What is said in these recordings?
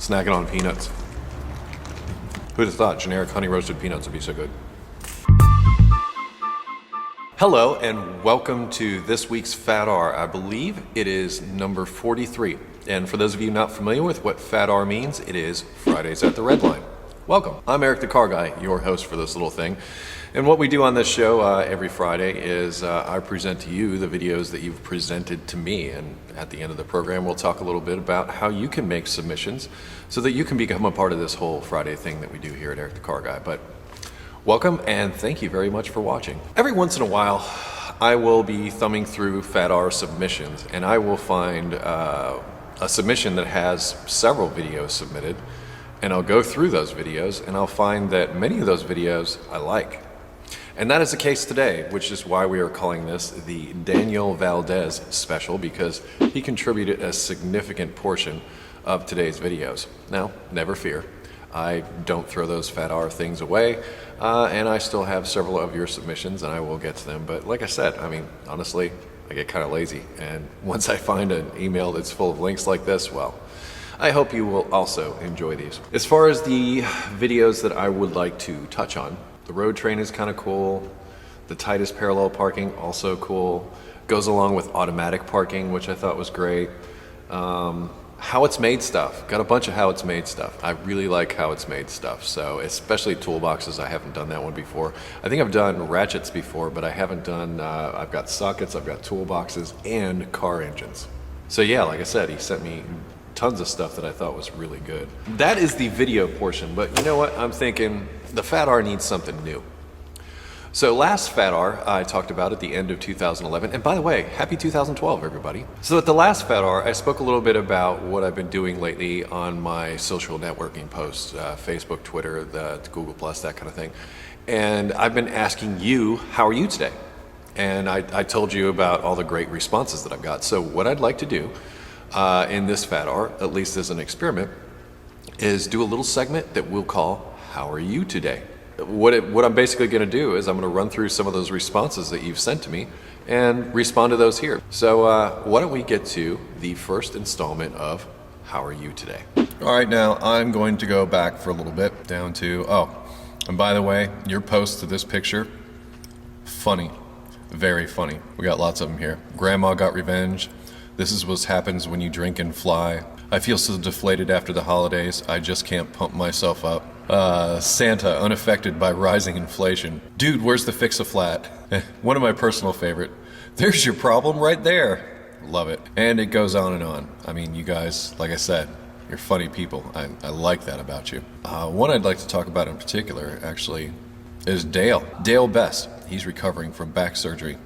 snacking on peanuts. Who'd have thought generic honey roasted peanuts would be so good? Hello and welcome to this week's FATR. I believe it is number 43. And for those of you not familiar with what FATR means, it is Fridays at the Red Line. Welcome. I'm Eric the Car Guy, your host for this little thing. And what we do on this show every Friday is I present to you the videos that you've presented to me. And at the end of the program, we'll talk a little bit about how you can make submissions so that you can become a part of this whole Friday thing that we do here at Eric the Car Guy. But welcome and thank you very much for watching. Every once in a while, I will be thumbing through FATR submissions and I will find a submission that has several videos submitted. And I'll go through those videos and I'll find that many of those videos I like. And that is the case today, which is why we are calling this the Daniel Valdez special, because he contributed a significant portion of today's videos. Now, never fear, I don't throw those FATR things away, and I still have several of your submissions and I will get to them. But like I said, I mean, honestly, I get kind of lazy. And once I find an email that's full of links like this, well, I hope you will also enjoy these. As far as the videos that I would like to touch on, the road train is kind of cool. The tightest parallel parking, also cool. Goes along with automatic parking, which I thought was great. How it's made stuff. Got a bunch of how it's made stuff. I really like how it's made stuff. So especially toolboxes, I haven't done that one before. I think I've done ratchets before, but I haven't done, I've got sockets, I've got toolboxes, and car engines. So yeah, like I said, he sent me tons of stuff that I thought was really good. That is the video portion, but you know what? I'm thinking the FATR needs something new. So last FATR I talked about at the end of 2011, and by the way, happy 2012 everybody. So at the last FATR I spoke a little bit about what I've been doing lately on my social networking posts, Facebook, Twitter, the Google+, that kind of thing. And I've been asking you, how are you today? And I told you about all the great responses that I've got. So what I'd like to do in this FATR, at least as an experiment, is do a little segment that we'll call How Are You Today? What I'm basically going to do is I'm going to run through some of those responses that you've sent to me and respond to those here. So why don't we get to the first installment of How Are You Today? All right, now I'm going to go back for a little bit down to, and by the way, your post to this picture, funny, very funny. We got lots of them here. Grandma got revenge. This is what happens when you drink and fly. I feel so deflated after the holidays, I just can't pump myself up. Santa, unaffected by rising inflation. Dude, where's the fix-a-flat? One of my personal favorite. There's your problem right there. Love it. And it goes on and on. I mean, you guys, like I said, you're funny people. I like that about you. One I'd like to talk about in particular, actually, is Dale. Dale Best. He's recovering from back surgery.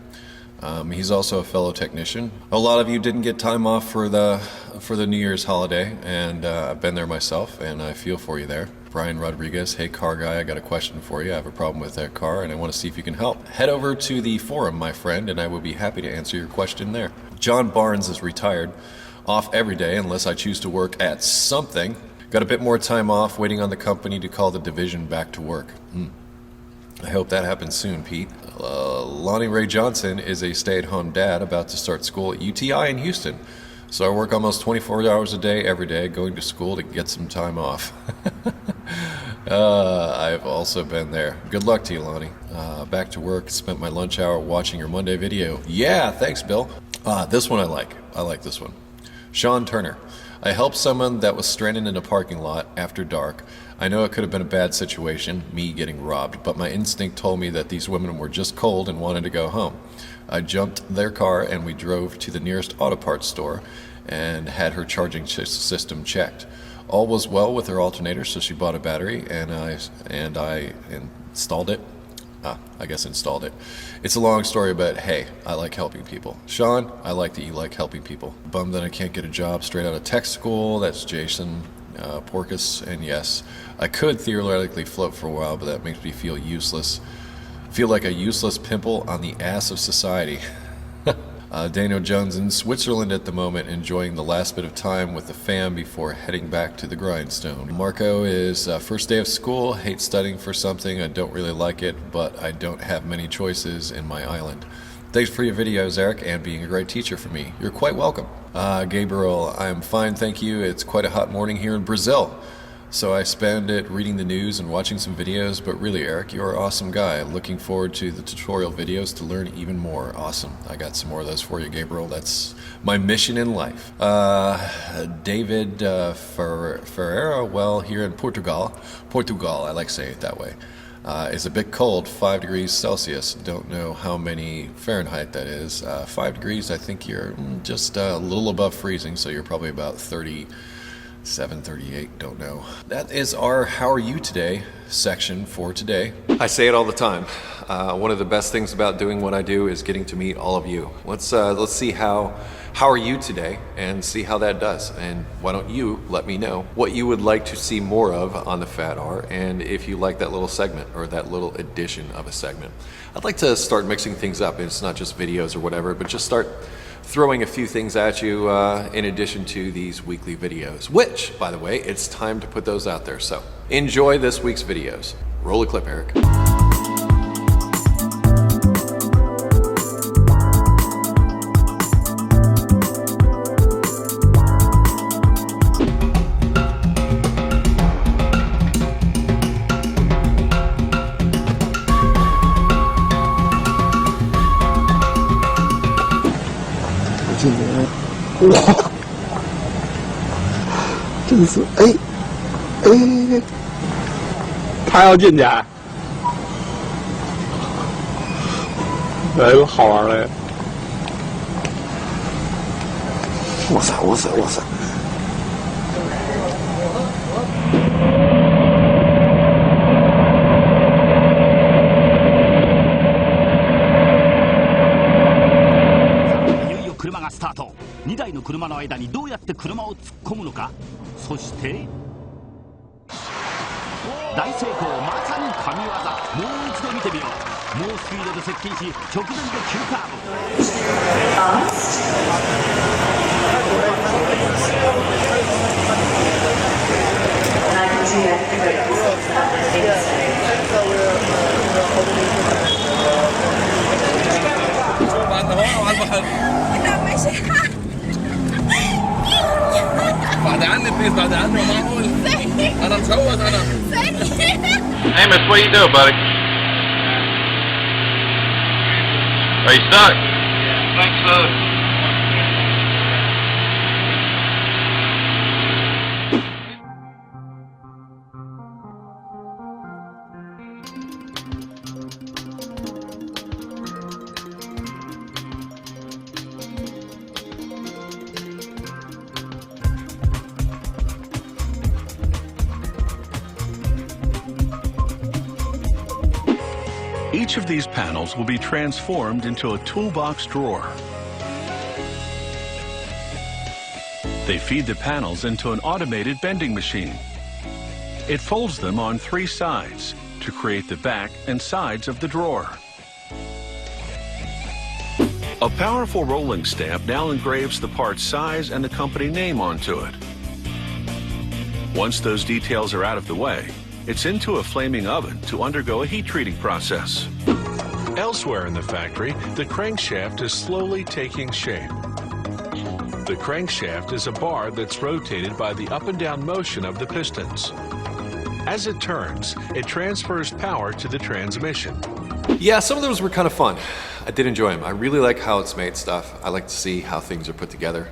He's also a fellow technician. A lot of you didn't get time off for the New Year's holiday, and I've been there myself, and I feel for you there. Brian Rodriguez, hey car guy, I got a question for you. I have a problem with that car, and I want to see if you can help. Head over to the forum, my friend, and I will be happy to answer your question there. John Barnes is retired, off every day unless I choose to work at something. Got a bit more time off, waiting on the company to call the division back to work. I hope that happens soon, Pete. Lonnie Ray Johnson is a stay-at-home dad about to start school at UTI in Houston. So I work almost 24 hours a day, every day, going to school to get some time off. I've also been there. Good luck to you, Lonnie. Back to work, spent my lunch hour watching your Monday video. Yeah, thanks, Bill. This one I like. I like this one. Sean Turner. I helped someone that was stranded in a parking lot after dark. I know it could have been a bad situation, me getting robbed, but my instinct told me that these women were just cold and wanted to go home. I jumped their car and we drove to the nearest auto parts store and had her charging system checked. All was well with her alternator, so she bought a battery and I installed it. Installed it. It's a long story, but hey, I like helping people. Sean, I like that you like helping people. Bummed that I can't get a job straight out of tech school. That's Jason Porcus, and yes, I could theoretically float for a while, but that makes me feel useless. Feel like a useless pimple on the ass of society. Daniel Jones in Switzerland at the moment, enjoying the last bit of time with the fam before heading back to the grindstone. Marco is first day of school, hate studying for something, I don't really like it, but I don't have many choices in my island. Thanks for your videos, Eric, and being a great teacher for me. You're quite welcome. Gabriel, I'm fine, thank you. It's quite a hot morning here in Brazil. So I spend it reading the news and watching some videos, but really, Eric, you're an awesome guy. Looking forward to the tutorial videos to learn even more. Awesome. I got some more of those for you, Gabriel. That's my mission in life. David Ferreira, well, here in Portugal, I like saying it that way, is a bit cold, 5 degrees Celsius. Don't know how many Fahrenheit that is. 5 degrees, I think you're just a little above freezing, so you're probably about 37, 38, don't know. That is our How Are You Today section for today. I say it all the time. One of the best things about doing what I do is getting to meet all of you. Let's see how are you today and see how that does. And why don't you let me know what you would like to see more of on the FATR, and if you like that little segment or that little addition of a segment. I'd like to start mixing things up. It's not just videos or whatever, but just start throwing a few things at you in addition to these weekly videos, which, by the way, it's time to put those out there. So enjoy this week's videos. Roll a clip, Eric. 哇，真是他要进去，有好玩的。哇塞！ スタート。2台の車の間にどうやって車を突っ込むのか。そして大成功、まさに神業。もう一度見てみよう。猛スピードで接近し、直前で急カーブ。بعد عني بليز بعد عني معقول انا مصوت انا Amos, what you doing, buddy? Are you stuck? I think so. Each of these panels will be transformed into a toolbox drawer. They feed the panels into an automated bending machine. It folds them on 3 sides to create the back and sides of the drawer. A powerful rolling stamp now engraves the part's size and the company name onto it. Once those details are out of the way, it's into a flaming oven to undergo a heat treating process. Elsewhere in the factory, the crankshaft is slowly taking shape. The crankshaft is a bar that's rotated by the up and down motion of the pistons. As it turns, it transfers power to the transmission. Yeah, some of those were kind of fun. I did enjoy them. I really like how it's made stuff. I like to see how things are put together.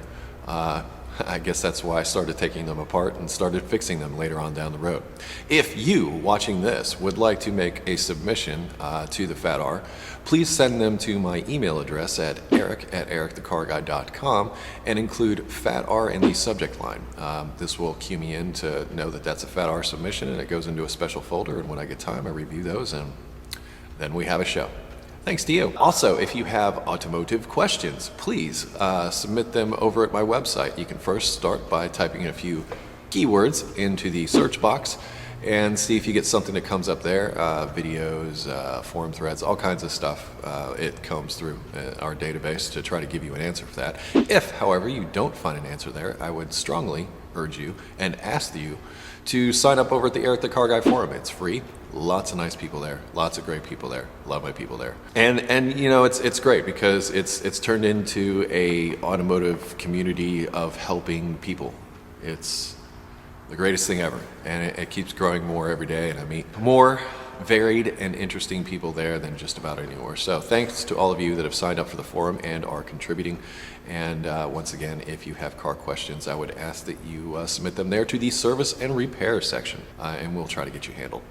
I guess that's why I started taking them apart and started fixing them later on down the road. If you, watching this, would like to make a submission to the FATR, please send them to my email address at eric@ericthecarguy.com and include FATR in the subject line. This will cue me in to know that that's a FATR submission, and it goes into a special folder, and when I get time I review those, and then we have a show. Thanks to you. Also, if you have automotive questions, please submit them over at my website. You can first start by typing in a few keywords into the search box and see if you get something that comes up there. Videos, forum threads, all kinds of stuff. It comes through our database to try to give you an answer for that. If, however, you don't find an answer there, I would strongly urge you and ask you to sign up over at the Eric the Car Guy forum. It's free. Lots of nice people there. Lots of great people there. Love my people there. And you know, it's great because it's turned into a automotive community of helping people. It's the greatest thing ever, and it keeps growing more every day, and I meet more varied and interesting people there than just about anywhere. So thanks to all of you that have signed up for the forum and are contributing. And once again, if you have car questions, I would ask that you submit them there to the service and repair section, and we'll try to get you handled.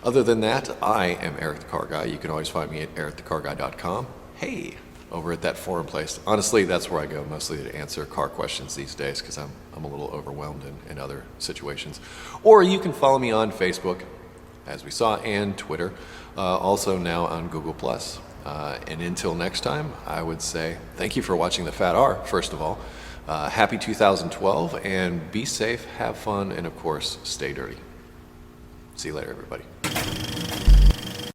Other than that, I am Eric the Car Guy. You can always find me at EricTheCarGuy.com. Hey, over at that forum place. Honestly, that's where I go mostly to answer car questions these days because I'm a little overwhelmed in other situations. Or you can follow me on Facebook, as we saw, and Twitter, also now on Google+. And until next time, I would say thank you for watching the FATR, first of all. Happy 2012, and be safe, have fun, and of course, stay dirty. See you later, everybody.